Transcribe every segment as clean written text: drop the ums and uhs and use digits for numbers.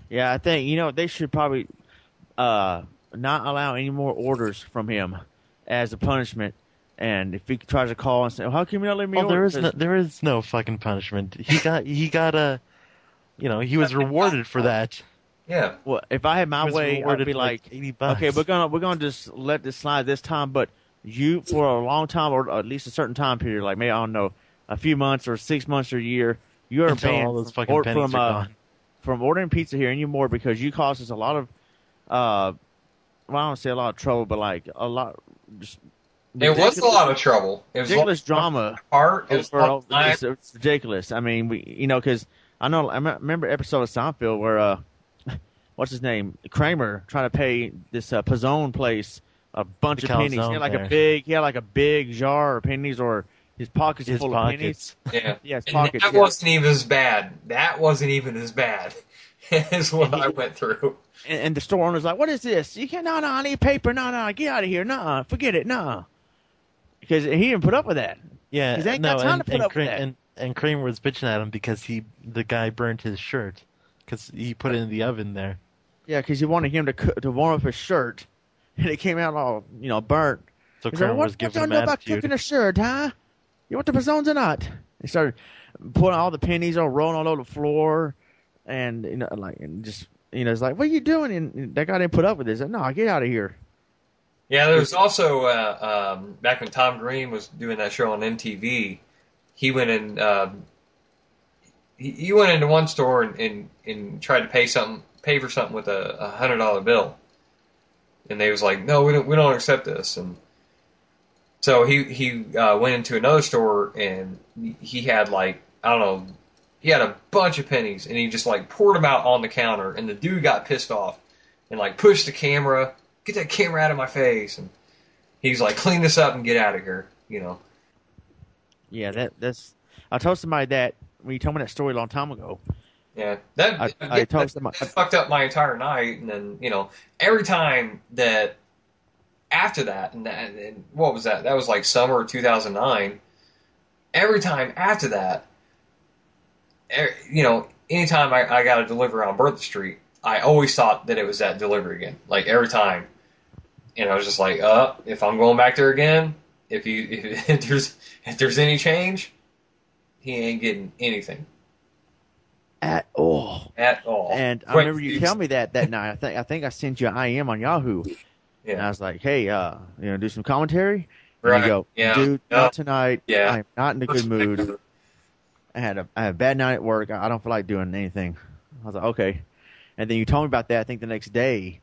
Yeah, I think they should probably not allow any more orders from him as a punishment. And if he tries to call and say, "Well, how come you not let me Well, order?" there is no fucking punishment. He got a, he was rewarded for that. Yeah. Well, if I had my He was way, I'd rewarded be for like like, "Okay, $80. we're gonna just let this slide this time, but you for a long time or at least a certain time period, like maybe I don't know, a few months or 6 months or a year, you are Until all banned those fucking pennies are gone. from ordering pizza here anymore because you cause us a lot of well, I don't say a lot of trouble, but like a lot just It was a ridiculous lot of trouble. It was a lot ridiculous drama of heart. It was a lot over of time. this. It's ridiculous. I mean, because I remember episode of Seinfeld where what's his name, Kramer, trying to pay this Pizzone place a bunch The of pennies. calzone there. He had like a big jar of pennies, or his pockets are His full of pennies. pockets. Yeah. Yeah, his And pockets. that Yeah. wasn't even as bad. That wasn't even as bad as what I went through. And the store owner's like, "What is this? You can't. No, I need paper. No, get out of here. No, forget it. No." Because he didn't put up with that. Yeah, Because they ain't no, got time to put and up with that. and Kramer was bitching at him because the guy burned his shirt because he put it in the oven there. Yeah, because he wanted him to warm up his shirt, and it came out all burnt. So He's Kramer like, was what giving y'all him know about attitude. cooking a shirt, huh? You want the pizzones or not? He started putting all the pennies all rolling all over the floor, and it's like, what are you doing? And that guy didn't put up with this. No, get out of here. Yeah, there was also back when Tom Green was doing that show on MTV. He went in. He went into one store and tried to pay for something with a $100 bill, and they was like, "No, we don't accept this." And so he went into another store and he had like I don't know, he had a bunch of pennies and he just like poured them out on the counter, and the dude got pissed off and like pushed the camera, "Get that camera out of my face!" And he's like, "Clean this up and get out of here," you know. Yeah, that's. I told somebody that when you told me that story a long time ago. Yeah, that I again, told somebody. that fucked up my entire night. And then every time that after that, and what was that? That was like summer of 2009. Every time after that, anytime I got a delivery on Bertha Street, I always thought that it was that delivery again. Like every time, and I was just like, if I'm going back there again, if there's any change, he ain't getting anything At all. at all. And I Wait, remember you tell me that night. I think I sent you an IM on Yahoo. And I yeah, was like, hey, do some commentary? And right, you go, yeah, dude, yeah, not tonight. yeah. I'm not in a good mood. I had a bad night at work. I don't feel like doing anything. I was like, okay. And then you told me about that, I think the next day.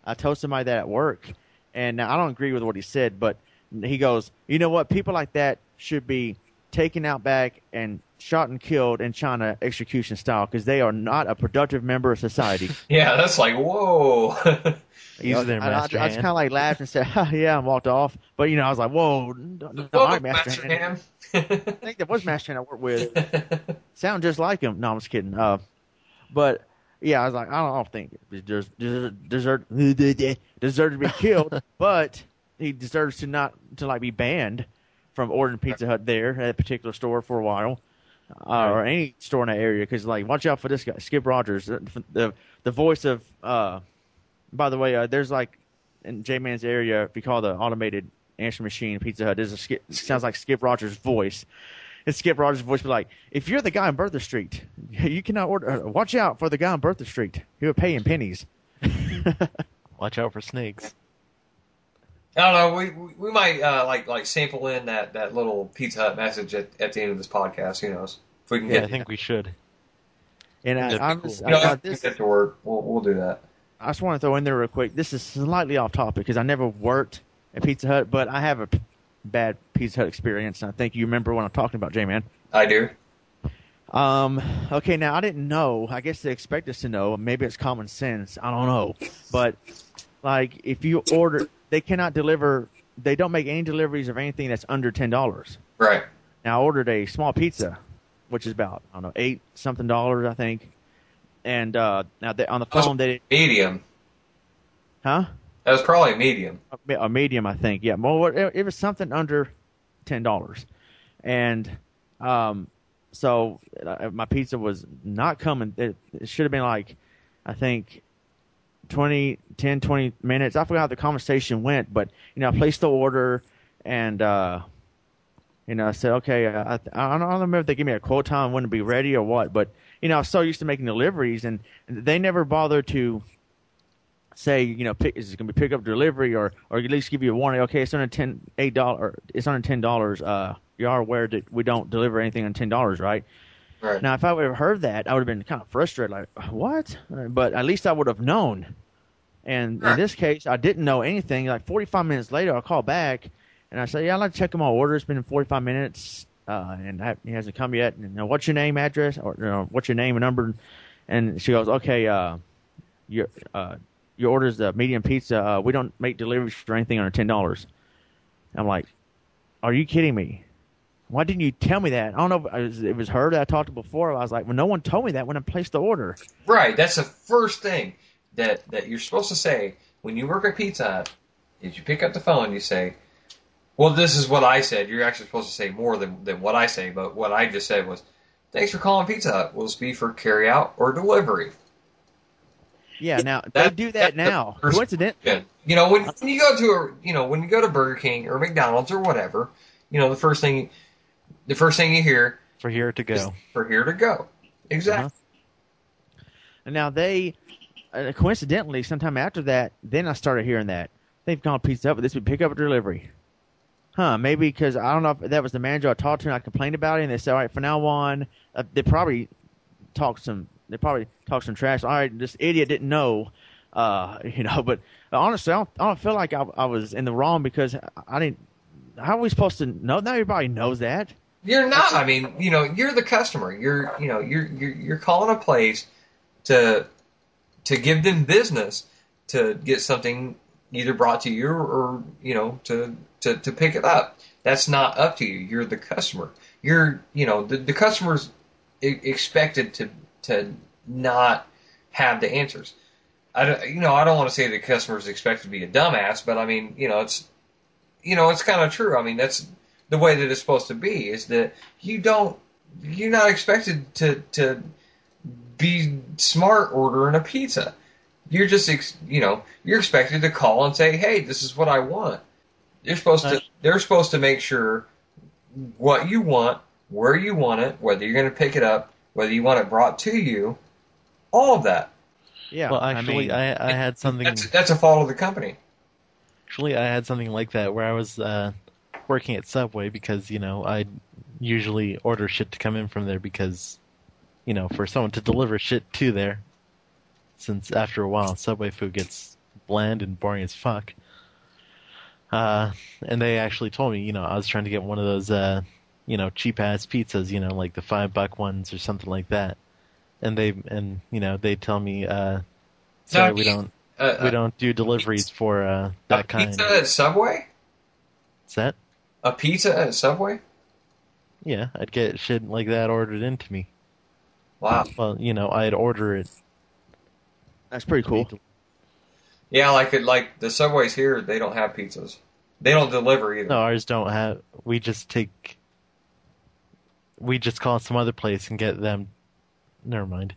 I told somebody that at work. And now I don't agree with what he said, but he goes, you know what? People like that should be taken out back and shot and killed in China execution style because they are not a productive member of society. Yeah, that's like, whoa. Easy there, I Master just Hand. kind of like laughed and said, yeah, and walked off. But, I was like, whoa, no, all Whoa, right, Master Master Hand. I think that was Master Hand I worked with. Sound just like him. No, I'm just kidding. But, yeah, I was like, I don't think he deserved to be killed, but he deserves to be banned from ordering Pizza Hut there at a particular store for a while. Or any store in that area, because watch out for this guy, Skip Rogers, the voice of. By the way, there's in Jman's area, if you call the automated answer machine Pizza Hut, it sounds like Skip Rogers' voice. And Skip Rogers' voice be like, if you're the guy on Bertha Street, you cannot order. Watch out for the guy on Bertha Street. He would pay in pennies. Watch out for snakes. I don't know. We might like sample in that little Pizza Hut message at the end of this podcast. Who knows if we can Yeah, get I think we should. And That'd be I'm cool. just, if we this. get to work. We'll do that. I just want to throw in there real quick. This is slightly off topic because I never worked at Pizza Hut, but I have a bad Pizza Hut experience. And I think you remember when I'm talking about J-Man. I do. Okay, now I didn't know. I guess they expect us to know. Maybe it's common sense. I don't know. But if you order, they cannot deliver. They don't make any deliveries of anything that's under $10. Right. Now I ordered a small pizza, which is about $8 something, I think. And now on the phone they Medium. huh? That was probably a medium. A medium, I think. Yeah, well, it was something under $10, and so my pizza was not coming. It should have been I think 20 minutes. I forgot how the conversation went, but I placed the order and I said, okay, I don't remember if they gave me a quote time when to be ready or what, but I was so used to making deliveries, and they never bothered to say, is it going to be pick up delivery, or at least give you a warning. Okay, it's under $8. It's under $10. You are aware that we don't deliver anything on $10, right? Right. Now, if I would have heard that, I would have been kind of frustrated, like, what? But at least I would have known. And in this case, I didn't know anything. Like 45 minutes later, I call back, and I say, yeah, I'd like to check on my order. It's been 45 minutes, and he hasn't come yet. And what's your name, address, or what's your name and number? And she goes, okay, your order's the medium pizza. We don't make deliveries for anything under $10. I'm like, are you kidding me? Why didn't you tell me that? I don't know if it was her that I talked to before. I was like, well, no one told me that when I placed the order. Right. That's the first thing that you're supposed to say when you work at Pizza Hut is you pick up the phone and you say, well, this is what I said. You're actually supposed to say more than what I say, but what I just said was, thanks for calling Pizza Hut. Will this be for carry out or delivery? Yeah, now they do that now. Coincidentally, when you go to when you go to Burger King or McDonald's or whatever, the first thing you hear, for here to go. For here to go. Exactly. Uh-huh. And now they, coincidentally, sometime after that, then I started hearing that they've gone Pizza Hut, but this would pick up or delivery. Maybe because I don't know if that was the manager I talked to and I complained about it, and they said, all right, from now on, they probably talked some trash. All right, this idiot didn't know, But honestly, I don't feel like I was in the wrong because I didn't. How are we supposed to know? Not everybody knows that. You're not. I mean, you're the customer. You're calling a place to give them business to get something either brought to you or to pick it up. That's not up to you. You're the customer. The customer's expected to not have the answers. I don't want to say the customer's expected to be a dumbass, but I mean, it's kind of true. I mean, that's the way that it's supposed to be, is that you're not expected to be smart ordering a pizza. You're just, you're expected to call and say, hey, this is what I want. They're supposed to make sure what you want, where you want it, whether you're going to pick it up, whether you want it brought to you, all of that. Yeah. Well, actually, I had something. That's a fault of the company. Actually, I had something like that where I was working at Subway because, I usually order shit to come in from there because, for someone to deliver shit to there, since after a while Subway food gets bland and boring as fuck. And they actually told me, I was trying to get one of those, cheap ass pizzas, like the $5 ones or something like that. And they tell me, sorry, we don't do deliveries for that kind. A pizza at Subway? What's that? A pizza at Subway? Yeah, I'd get shit like that ordered into me. Wow. Well, I'd order it. That's pretty cool. Yeah, like the Subways here, they don't have pizzas. They don't deliver either. No, ours don't have. We just call some other place and get them. Never mind.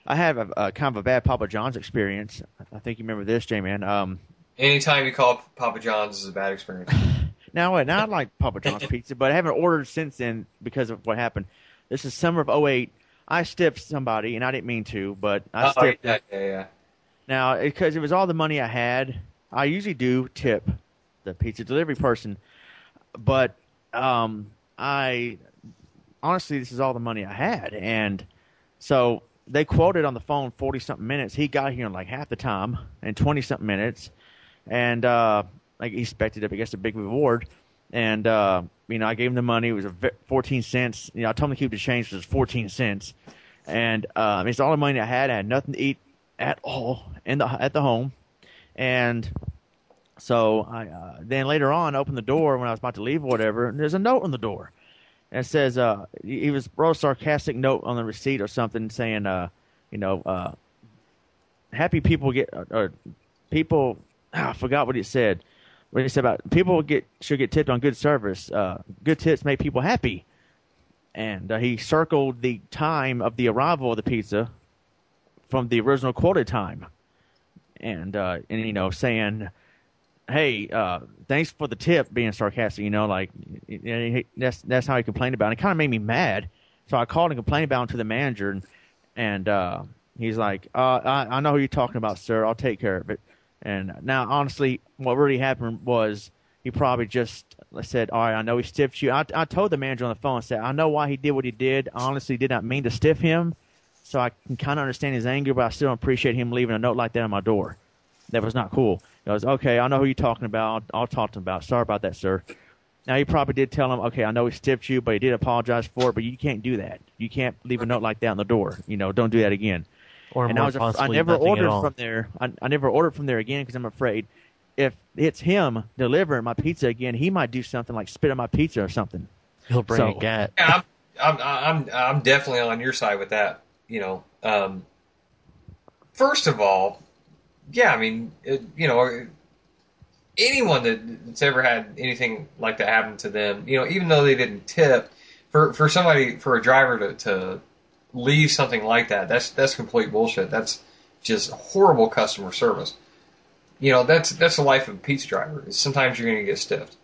I have a kind of a bad Papa John's experience. I think you remember this, Jman. Anytime you call Papa John's is a bad experience. Now I like Papa John's pizza, but I haven't ordered since then because of what happened. This is summer of '08. I stiffed somebody, and I didn't mean to, but I stiffed them. Yeah. Now, because it was all the money I had, I usually do tip the pizza delivery person, but honestly, this is all the money I had, and so they quoted on the phone 40-something minutes. He got here in like half the time, in 20-something minutes, and like he expected, I guess, a big reward. And I gave him the money. It was 14 cents. I told him to keep the change. It was 14 cents, and it's all the money I had. I had nothing to eat at all at the home, and so I then later on opened the door when I was about to leave or whatever. And there's a note on the door. And it says, he was wrote a sarcastic note on the receipt or something saying, happy people get, or people, I forgot what it said. What he said about people should get tipped on good service. Good tips make people happy. And he circled the time of the arrival of the pizza from the original quoted time, and saying, "Hey, thanks for the tip," being sarcastic. That's how he complained about it. It kind of made me mad, so I called and complained about it to the manager, and he's like, I know who you're talking about, sir. I'll take care of it." And now, honestly, what really happened was he probably just said, "All right, I know he stiffed you." I told the manager on the phone, I said, "I know why he did what he did. I honestly did not mean to stiff him, so I can kind of understand his anger, but I still don't appreciate him leaving a note like that on my door. That was not cool." He goes, "Okay, I know who you're talking about. I'll talk to him about it. Sorry about that, sir." Now, he probably did tell him, "Okay, I know he stiffed you, but he did apologize for it, but you can't do that. You can't leave a note like that on the door. Don't do that again." Or And more I possibly never nothing at ordered all. from there. I never ordered from there again because I'm afraid if it's him delivering my pizza again, he might do something like spit on my pizza or something. He'll bring So- a gat. Yeah, I'm definitely on your side with that. First of all, yeah, I mean, anyone that's ever had anything like that happen to them, even though they didn't tip, for a driver to leave something like that, that's complete bullshit. That's just horrible customer service. That's the life of a pizza driver. Sometimes you're going to get stiffed.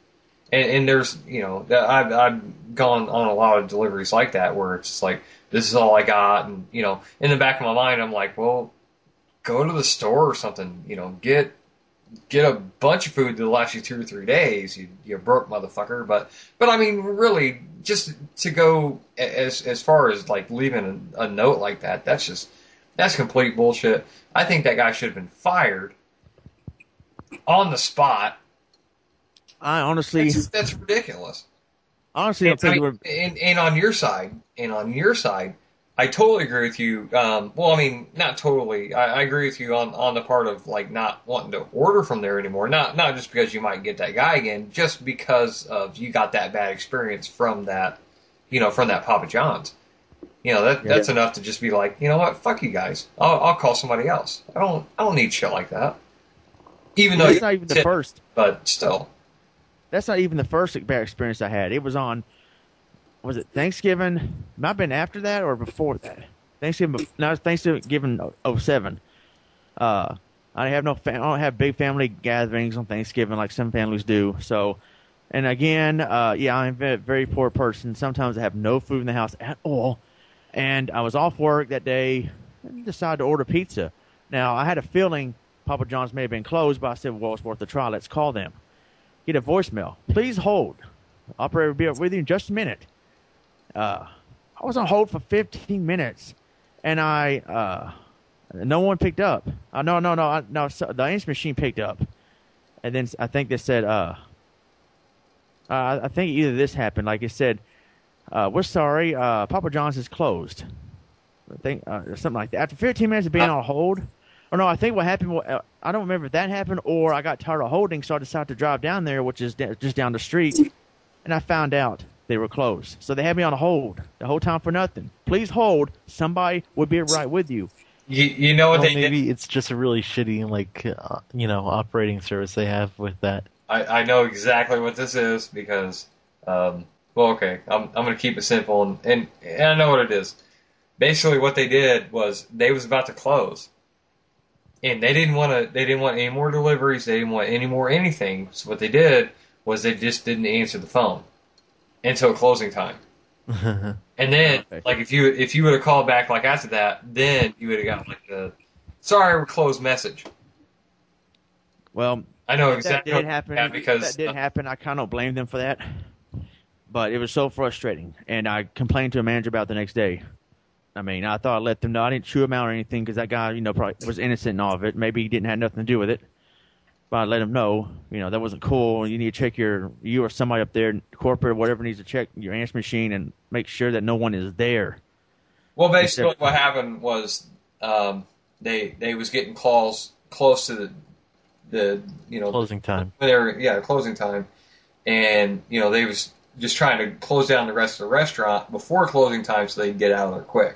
And there's, I've gone on a lot of deliveries like that where it's just like, this is all I got. And, in the back of my mind, I'm like, well, go to the store or something, get a bunch of food that'll last you 2 or 3 days, you broke motherfucker. But I mean, really, just to go as far as like leaving a note like that, that's complete bullshit. I think that guy should have been fired on the spot. I honestly That's ridiculous. don't think it would. And on your side, I totally agree with you. Well, I mean, not totally. I agree with you on the part of like not wanting to order from there anymore. Not just because you might get that guy again, just because of you got that bad experience from that, from that Papa John's. That's enough to just be like, you know what, fuck you guys. I'll call somebody else. I don't need shit like that. Even though That's not even the first. But still. That's not even the first bad experience I had. It was on, was it Thanksgiving? Might have been after that or before that. Thanksgiving 07. I don't have big family gatherings on Thanksgiving like some families do. So, and again, I'm a very poor person. Sometimes I have no food in the house at all. And I was off work that day and decided to order pizza. Now, I had a feeling Papa John's may have been closed, but I said, well, it's worth a try. Let's call them. Get a voicemail. Please hold. Operator will be up with you in just a minute. I was on hold for 15 minutes, and no one picked up. No. So the answer machine picked up, and then I think they said, I think either this happened. Like it said, we're sorry, Papa John's is closed. I think or something like that. After 15 minutes of being on hold. Or no, I think what happened, I don't remember if that happened or I got tired of holding, so I decided to drive down there, which is just down the street, and I found out they were closed. So they had me on hold the whole time for nothing. Please hold. Somebody would be right with you. You know what Well, they maybe did? it's just a really shitty, operating service they have with that. I know exactly what this is because, okay, I'm going to keep it simple, and I know what it is. Basically, what they did was they was about to close. And they didn't want any more deliveries. They didn't want any more anything. So what they did was they just didn't answer the phone until closing time. And then, like if you would have called back like after that, then you would have got like the "sorry, we're closed" message. Well, I know that exactly did happen. that because That did happen. I kind of blame them for that, but it was so frustrating, and I complained to a manager about it the next day. I mean, I thought I let them know. I didn't chew him out or anything because that guy, probably was innocent in all of it. Maybe he didn't have nothing to do with it. But I let him know, that wasn't cool. You need to check you or somebody up there, corporate or whatever, needs to check your answer machine and make sure that no one is there. Well, basically what happened was they was getting calls close to the Closing time. Closing time, and they was just trying to close down the rest of the restaurant before closing time so they'd get out of there quick.